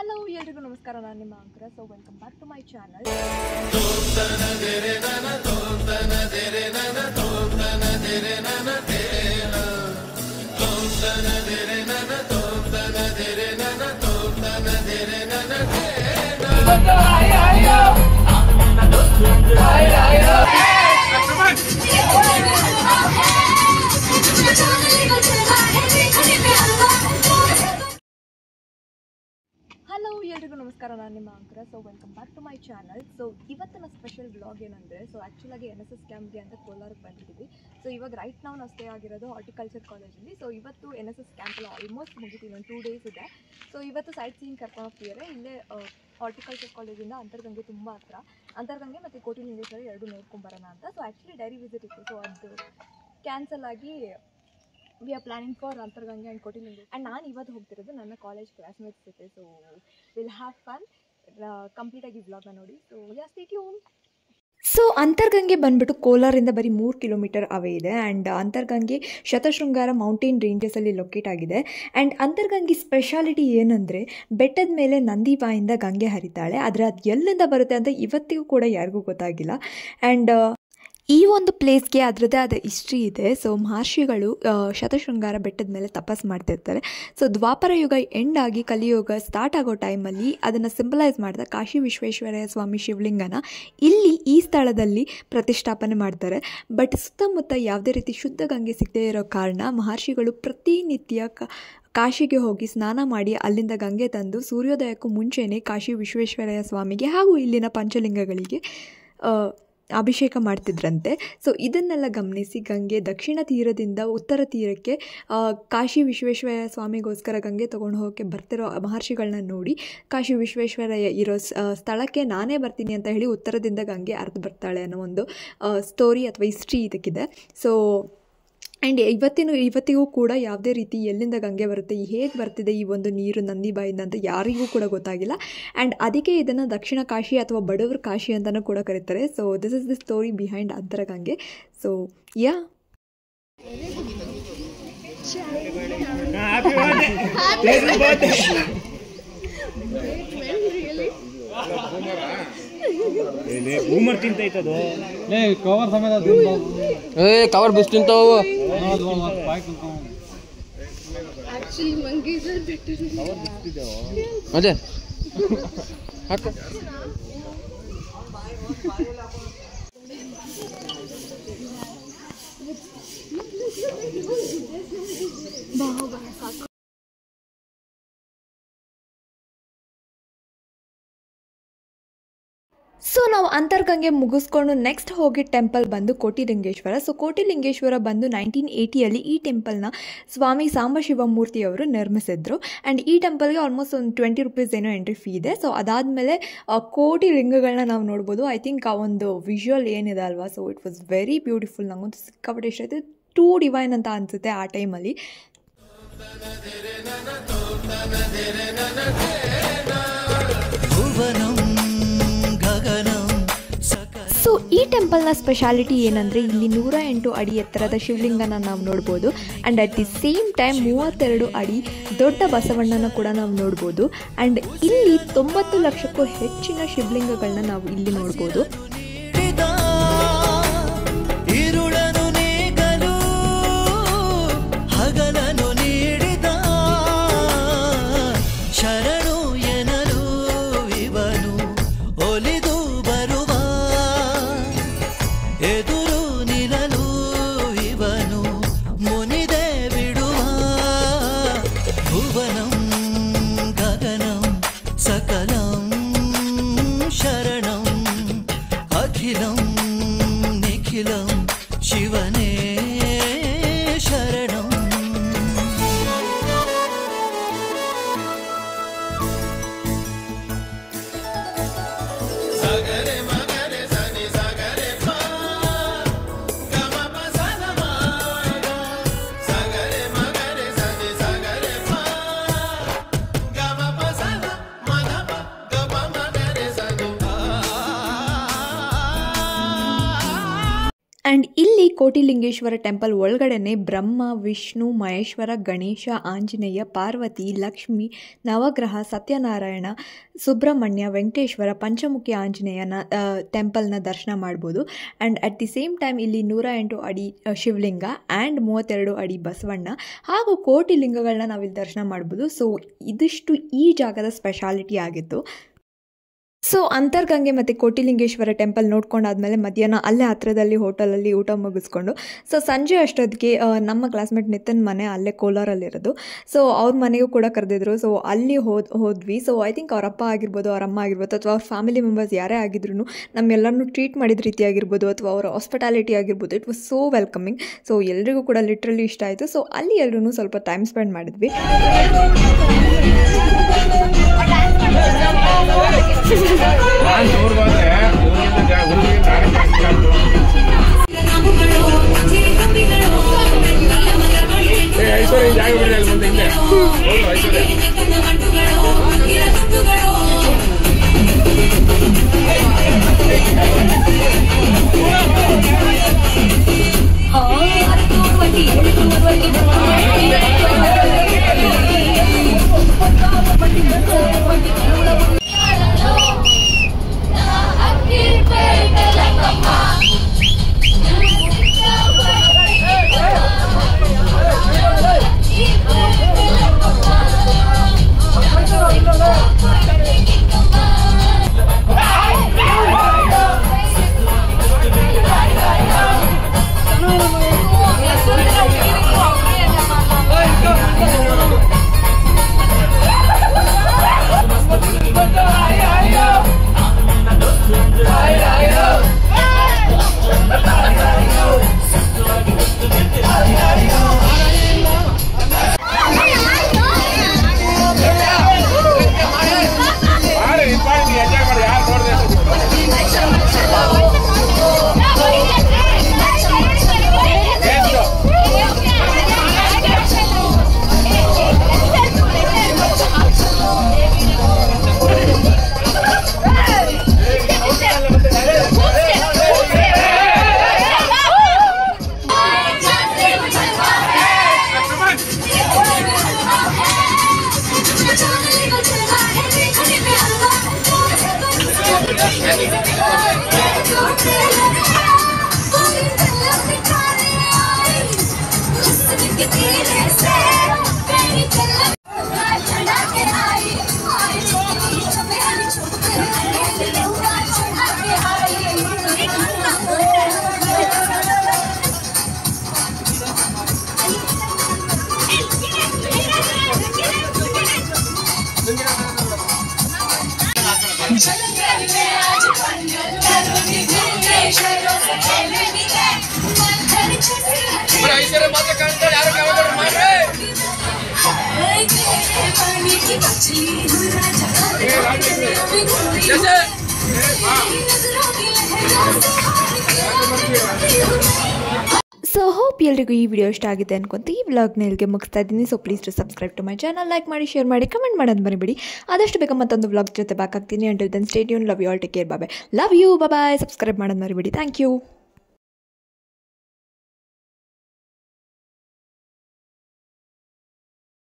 Hello, everyone. Namaskar. I am Ankara. So welcome back to my channel. Hello ಎಲ್ರಿಗೂ ನಮಸ್ಕಾರ, ನಾನು ನಿಮ್ಮ ಅಂಕರ. So welcome back to my channel. So ಇವತ್ತಿನ special blog ಏನಂದರೆ, so ಆ್ಯಕ್ಚುಲಾಗಿ NSS ಕ್ಯಾಂಪ್ಗೆ ಅಂತ ಕೋಲಾರಕ್ಕೆ ಬಂದಿದ್ದೀವಿ. ಸೊ ಇವಾಗ ರೈಟ್ ನಾವು ಸ್ಟೇ ಆಗಿರೋದು ಹಾರ್ಟಿಕಲ್ಚರ್ ಕಾಲೇಜಲ್ಲಿ. ಸೊ ಇವತ್ತು NSS ಕ್ಯಾಂಪಲ್ಲಿ ಆಲ್ಮೋಸ್ಟ್ ಮುಗಿತು, ಇನ್ನೊಂದು 2 days ಇದೆ. ಸೊ ಇವತ್ತು ಸೈಟ್ ಸೀಯಿಂಗ್ ಕರ್ಕೊಂಡು ಹೋಗ್ತಿದ್ದಾರೆ. ಇಲ್ಲೇ ಹಾರ್ಟಿಕಲ್ಚರ್ ಕಾಲೇಜಿಂದ ಅಂತರ್ಗಂಗೆ ತುಂಬ ಹತ್ರ, ಅಂತರ್ಗಂಗೆ ಮತ್ತು ಕೋಟಿಲಿಂಗೇಶ್ವರ ಎರಡು ನೋಡ್ಕೊಂಬರೋಣ ಅಂತ. ಸೊ ಆ್ಯಕ್ಚುಲಿ ಡೈರಿ ವಿಸಿಟ್ ಇತ್ತು, ಸೊ ಅದು ಕ್ಯಾನ್ಸಲ್ ಆಗಿ we are planning for Antaragange and Kotilingeshwara. And ನಾನು ಇವತ್ತು ಹೋಗ್ತಿರೋದು ನನ್ನ ಕಾಲೇಜ್ ಕ್ಲಾಸ್ಮೇಟ್ಸ್ ಜೊತೆ. So will have fun. ಕಂಪ್ಲೀಟಾಗಿ ವ್ಲಾಗ್ನ ನೋಡಿ. So stay tune. So Antaragange ಬಂದುಬಿಟ್ಟು ಕೋಲಾರಿಂದ ಬರೀ 3 ಕಿಲೋಮೀಟರ್ ಅವೇ ಇದೆ. ಆ್ಯಂಡ್ ಅಂತರ್ಗಂಗೆ ಶತಶೃಂಗಾರ ಮೌಂಟೇನ್ ರೇಂಜಸಲ್ಲಿ ಲೊಕೇಟ್ ಆಗಿದೆ. ಆ್ಯಂಡ್ ಅಂತರ್ಗಂಗೆ ಸ್ಪೆಷಾಲಿಟಿ ಏನಂದರೆ, ಬೆಟ್ಟದ ಮೇಲೆ ನಂದಿ ಬಾಯಿಂದ ಗಂಗೆ ಹರಿತಾಳೆ. ಆದರೆ ಅದು ಎಲ್ಲಿಂದ ಬರುತ್ತೆ ಅಂತ ಇವತ್ತಿಗೂ ಕೂಡ ಯಾರಿಗೂ ಗೊತ್ತಾಗಿಲ್ಲ. ಆ್ಯಂಡ್ ಈ ಒಂದು ಪ್ಲೇಸ್ಗೆ ಅದರದ್ದೇ ಆದ ಹಿಸ್ಟ್ರಿ ಇದೆ. ಸೊ ಮಹರ್ಷಿಗಳು ಶತಶೃಂಗಾರ ಬೆಟ್ಟದ ಮೇಲೆ ತಪಸ್ಸು ಮಾಡ್ತಿರ್ತಾರೆ. ಸೊ ದ್ವಾಪರ ಯುಗ ಎಂಡ್ ಆಗಿ ಕಲಿಯುಗ ಸ್ಟಾರ್ಟ್ ಆಗೋ ಟೈಮಲ್ಲಿ ಅದನ್ನು ಸಿಂಬಲೈಸ್ ಮಾಡಿದ ಕಾಶಿ ವಿಶ್ವೇಶ್ವರಯ್ಯ ಸ್ವಾಮಿ ಶಿವಲಿಂಗನ ಇಲ್ಲಿ ಈ ಸ್ಥಳದಲ್ಲಿ ಪ್ರತಿಷ್ಠಾಪನೆ ಮಾಡ್ತಾರೆ. ಬಟ್ ಸುತ್ತಮುತ್ತ ಯಾವುದೇ ರೀತಿ ಶುದ್ಧ ಗಂಗೆ ಸಿಗದೇ ಇರೋ ಕಾರಣ ಮಹರ್ಷಿಗಳು ಪ್ರತಿನಿತ್ಯ ಕಾಶಿಗೆ ಹೋಗಿ ಸ್ನಾನ ಮಾಡಿ ಅಲ್ಲಿಂದ ಗಂಗೆ ತಂದು ಸೂರ್ಯೋದಯಕ್ಕೂ ಮುಂಚೆನೇ ಕಾಶಿ ವಿಶ್ವೇಶ್ವರಯ್ಯ ಸ್ವಾಮಿಗೆ ಹಾಗೂ ಇಲ್ಲಿನ ಪಂಚಲಿಂಗಗಳಿಗೆ ಅಭಿಷೇಕ ಮಾಡ್ತಿದ್ರಂತೆ. ಸೊ ಇದನ್ನೆಲ್ಲ ಗಮನಿಸಿ ಗಂಗೆ ದಕ್ಷಿಣ ತೀರದಿಂದ ಉತ್ತರ ತೀರಕ್ಕೆ ಕಾಶಿ ವಿಶ್ವೇಶ್ವರಯ್ಯ ಸ್ವಾಮಿಗೋಸ್ಕರ ಗಂಗೆ ತೊಗೊಂಡು ಹೋಗೋಕ್ಕೆ ಬರ್ತಿರೋ ಮಹರ್ಷಿಗಳನ್ನ ನೋಡಿ ಕಾಶಿ ವಿಶ್ವೇಶ್ವರಯ್ಯ ಇರೋ ಸ್ಥಳಕ್ಕೆ ನಾನೇ ಬರ್ತೀನಿ ಅಂತ ಹೇಳಿ ಉತ್ತರದಿಂದ ಗಂಗೆ ಹರಿದು ಬರ್ತಾಳೆ ಅನ್ನೋ ಒಂದು ಸ್ಟೋರಿ ಅಥವಾ ಹಿಸ್ಟ್ರಿ ಇದಕ್ಕಿದೆ. ಸೊ ಆ್ಯಂಡ್ ಇವತ್ತಿಗೂ ಕೂಡ ಯಾವುದೇ ರೀತಿ ಎಲ್ಲಿಂದ ಗಂಗೆ ಬರುತ್ತೆ, ಹೇಗೆ ಬರ್ತಿದೆ ಈ ಒಂದು ನೀರು ನಂದಿ ಬಾಯಿಂದ ಅಂತ ಯಾರಿಗೂ ಕೂಡ ಗೊತ್ತಾಗಿಲ್ಲ. ಆ್ಯಂಡ್ ಅದಕ್ಕೆ ಇದನ್ನು ದಕ್ಷಿಣ ಕಾಶಿ ಅಥವಾ ಬಡವರ ಕಾಶಿ ಅಂತಲೂ ಕೂಡ ಕರೀತಾರೆ. So this is the story behind Antaragange. So ಯಾ ಬೂಮರ್ ತಿಂತೈತದು ಕವರ್ ಸಮೇತ ಕವರ್ ಬಿಸ್ ತಿಂತಾವು. ಅದೇ ಹಾಕ ಸೊ ನಾವು ಅಂತರ್ಗಂಗೆ ಮುಗಿಸ್ಕೊಂಡು ನೆಕ್ಸ್ಟ್ ಹೋಗಿ ಟೆಂಪಲ್ ಬಂದು ಕೋಟಿಲಿಂಗೇಶ್ವರ. ಸೊ ಕೋಟಿಲಿಂಗೇಶ್ವರ ಬಂದು 1980ಯಲ್ಲಿ ಈ ಟೆಂಪಲ್ನ ಸ್ವಾಮಿ ಸಾಂಬಶಿವಮೂರ್ತಿಯವರು ನಿರ್ಮಿಸಿದ್ರು. ಆ್ಯಂಡ್ ಈ ಟೆಂಪಲ್ಗೆ ಆಲ್ಮೋಸ್ಟ್ ಒಂದು 20 ರೂಪೀಸ್ ಏನೋ ಎಂಟ್ರಿ ಫೀ ಇದೆ. ಸೊ ಅದಾದಮೇಲೆ ಕೋಟಿ ಲಿಂಗಗಳನ್ನ ನಾವು ನೋಡ್ಬೋದು. ಐ ಥಿಂಕ್ ಆ ಒಂದು ವಿಜುವಲ್ ಏನಿದೆ ಅಲ್ವಾ, so it was very beautiful. ನನಗಂತೂ ಸಿಕ್ಕಾಪಟ್ಟೆ ಇಷ್ಟ ಆಯಿತು. ಟೂ ಡಿವೈನ್ ಅಂತ ಅನಿಸುತ್ತೆ ಆ ಟೈಮಲ್ಲಿ. ಸೊ ಈ ಟೆಂಪಲ್ನ ಸ್ಪೆಷಾಲಿಟಿ ಏನಂದರೆ, ಇಲ್ಲಿ 108 ಅಡಿ ಎತ್ತರದ ಶಿವಲಿಂಗನ ನಾವು ನೋಡ್ಬೋದು. And at the same time 32 ಅಡಿ ದೊಡ್ಡ ಬಸವಣ್ಣನ ಕೂಡ ನಾವು ನೋಡ್ಬೋದು. ಆ್ಯಂಡ್ ಇಲ್ಲಿ 90 ಲಕ್ಷಕ್ಕೂ ಹೆಚ್ಚಿನ ಶಿವಲಿಂಗಗಳನ್ನ ನಾವು ಇಲ್ಲಿ ನೋಡ್ಬೋದು. ಶಿವನೇ ಶರಣಂ. ಸಗರೆ ಮಗರೆ ಸನಿ ಸಗರೆ ಪಾ ಗಮ ಪಸನ ಮಾಗ ಸಗರೆ ಮಗರೆ ಸನಿ ಸಗರೆ ಪಾ ಗಮ ಪಸನ ಮನಪ ಗಮ ಮಗರೆ ಸನಿ. ಆ್ಯಂಡ್ ಇಲ್ಲಿ ಈ ಕೋಟಿಲಿಂಗೇಶ್ವರ ಟೆಂಪಲ್ ಒಳಗಡೆನೆ ಬ್ರಹ್ಮ, ವಿಷ್ಣು, ಮಹೇಶ್ವರ, ಗಣೇಶ, ಆಂಜನೇಯ, ಪಾರ್ವತಿ, ಲಕ್ಷ್ಮಿ, ನವಗ್ರಹ, ಸತ್ಯನಾರಾಯಣ, ಸುಬ್ರಹ್ಮಣ್ಯ, ವೆಂಕಟೇಶ್ವರ, ಪಂಚಮುಖಿ ಆಂಜನೇಯನ ಟೆಂಪಲ್ನ ದರ್ಶನ ಮಾಡ್ಬೋದು. And at the same time ಇಲ್ಲಿ 108 ಅಡಿ ಶಿವಲಿಂಗ ಆ್ಯಂಡ್ 32 ಅಡಿ ಬಸವಣ್ಣ ಹಾಗೂ ಕೋಟಿ ಲಿಂಗಗಳನ್ನ ನಾವಿಲ್ಲಿ ದರ್ಶನ ಮಾಡ್ಬೋದು. ಸೊ ಇದಿಷ್ಟು ಈ ಜಾಗದ ಸ್ಪೆಷಾಲಿಟಿ ಆಗಿತ್ತು. ಸೊ ಅಂತರ್ಗಂಗೆ ಮತ್ತು ಕೋಟಿಲಿಂಗೇಶ್ವರ ಟೆಂಪಲ್ ನೋಡ್ಕೊಂಡಾದ್ಮೇಲೆ ಮಧ್ಯಾಹ್ನ ಅಲ್ಲೇ ಹತ್ರದಲ್ಲಿ ಹೋಟೆಲಲ್ಲಿ ಊಟ ಮುಗಿಸ್ಕೊಂಡು ಸೊ ಸಂಜೆ ಅಷ್ಟೊತ್ತಿಗೆ ನಮ್ಮ ಕ್ಲಾಸ್ಮೇಟ್ ನಿತಿನ್ ಮನೆ ಅಲ್ಲೇ ಕೋಲಾರಲ್ಲಿರೋದು. ಸೊ ಅವ್ರ ಮನೆಗೂ ಕೂಡ ಕರೆದಿದ್ರು. ಸೊ ಅಲ್ಲಿ ಹೋದ್ವಿ. ಸೊ ಐ ಥಿಂಕ್ ಅವ್ರ ಅಪ್ಪ ಆಗಿರ್ಬೋದು, ಅವ್ರ ಅಮ್ಮ ಆಗಿರ್ಬೋದು, ಅಥವಾ ಅವ್ರ ಫ್ಯಾಮಿಲಿ ಮೆಂಬರ್ಸ್ ಯಾರೇ ಆಗಿದ್ರು ನಮ್ಮೆಲ್ಲರನ್ನೂ ಟ್ರೀಟ್ ಮಾಡಿದ ರೀತಿ ಆಗಿರ್ಬೋದು ಅಥವಾ ಅವರ ಹಾಸ್ಪಿಟಾಲಿಟಿ ಆಗಿರ್ಬೋದು, it was so welcoming. So ಎಲ್ರಿಗೂ ಕೂಡ ಲಿಟ್ರಲಿ ಇಷ್ಟ ಆಯಿತು. ಸೊ ಅಲ್ಲಿ ಎಲ್ಲರೂ ಸ್ವಲ್ಪ ಟೈಮ್ ಸ್ಪೆಂಡ್ ಮಾಡಿದ್ವಿ. ಸೊ ಹೋಪ್ ಎಲ್ರಿಗೂ ಈ ವಿಡಿಯೋ ಇಷ್ಟ ಆಗಿದೆ ಅನ್ಕೊಂತ ಈ ವ್ಲಾಗ್ನ ಇಲ್ಲಿಗೆ ಮುಗಿಸ್ತಾ ಇದ್ದೀನಿ. So please to subscribe to my channel, like ಮಾಡಿ, ಶೇರ್ ಮಾಡಿ, ಕಮೆಂಟ್ ಮಾಡೋದು ಮರಿಬೇಡಿ. ಆದಷ್ಟು ಬೇಗ ಮತ್ತೊಂದು ವ್ಲಾಗ್ ಜೊತೆ ಬ್ಯಾಕ್ ಆಗ್ತೀನಿ. Until then stay tune. Love you all, take care, bye. Love you, bye. Subscribe ಮಾಡೋದು ಮರಿಬೇಡಿ. Thank you.